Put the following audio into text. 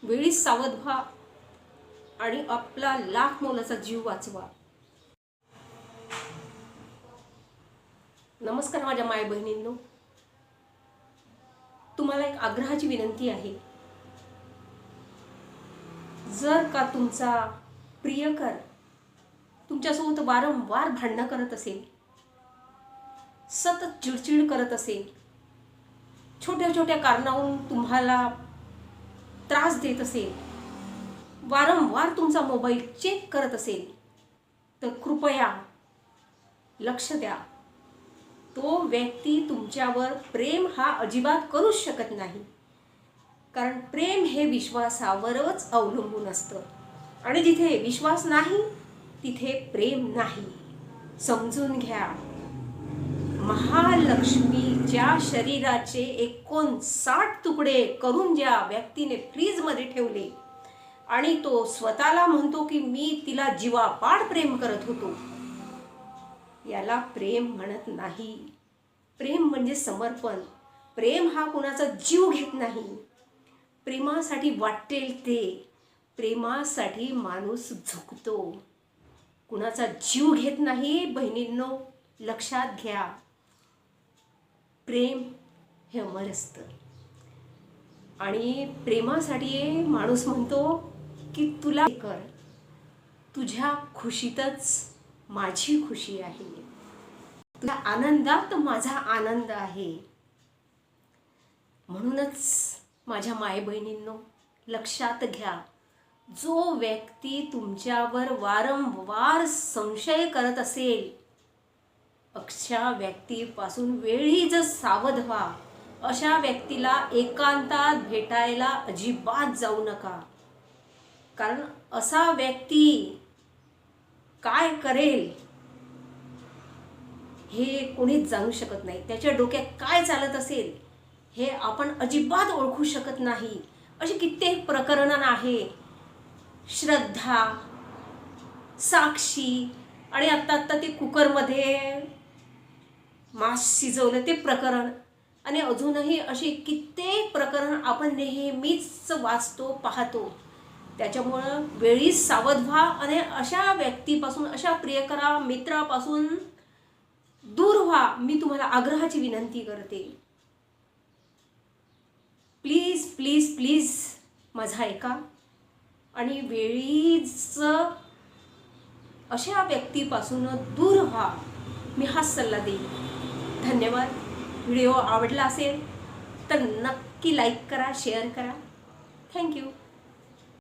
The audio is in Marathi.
वेळीच सावध व्हा आणि आपला लाख मोलाचा जीव वाचवा. नमस्कार माझ्या माय बहिणींनो, तुम्हाला एक आग्रहाची विनंती आहे. जर का तुमचा प्रियकर तुमच्यासोबत वारंवार भांडणं करत असेल, सतत चिडचिड करत असेल, छोट्या छोट्या कारणावरून तुम्हाला त्रास देत असेल, वारंवार तुमचा मोबाईल चेक करत असेल, तर कृपया लक्ष द्या. तो व्यक्ती तुमच्यावर प्रेम हा अजिबात करूच शकत नाही. कारण प्रेम हे विश्वासावरच अवलंबून असतं आणि जिथे विश्वास नाही तिथे प्रेम नाही. समजून घ्या. महालक्ष्मीच्या शरीराचे 59 तुकडे करून ज्या व्यक्तीने फ्रीजमध्ये ठेवले आणि तो स्वतःला म्हणतो की मी तिला जीवापाड प्रेम करत होतो, याला प्रेम म्हणत नाही. प्रेम म्हणजे समर्पण. प्रेम हा कुणाचा जीव घेत नाही. प्रेमासाठी वाटेल ते, प्रेमासाठी माणूस झुकतो, कुणाचा जीव घेत नाही. बहिणींनो, लक्षात घ्या. प्रेम हे अमर असतं आणि प्रेमासाठी माणूस म्हणतो की तुला कर, तुझ्या खुशीतच माझी खुशी आहे, तुझ्या आनंदात माझा आनंद आहे. म्हणूनच माझ्या माय बहिणींनो, लक्षात घ्या. जो व्यक्ती तुमच्यावर वारंवार संशय करत असेल, अशा व्यक्तीपासून वेळीच सावध व्हा. अशा व्यक्तीला एकांतात भेटायला अजिबात जाऊ नका. कारण असा व्यक्ती काय करेल हे कोणीच जाणू शकत नाही. त्याच्या डोक्यात काय चालत असेल हे आपण अजिबात ओळखू शकत नाही. अशी कित्येक प्रकरणं आहे. श्रद्धा, साक्षी आणि आत्ता ते कुकरमध्ये मांस शिजवलं ते प्रकरण आणि अजूनही अशी कित्येक प्रकरण आपण नेहमीच वाचतो, पाहतो. त्याच्यामुळं वेळीच सावध व्हा आणि अशा व्यक्तीपासून, अशा प्रियकरा मित्रापासून दूर व्हा. मी तुम्हाला आग्रहाची विनंती करते. प्लीज प्लीज प्लीज माझा ऐका आणि वेळीच अशा व्यक्तीपासून दूर व्हा. मी हाच सल्ला देईन. धन्यवाद. व्हिडिओ आवडला असेल तर नक्की लाईक करा, शेअर करा. थँक्यू.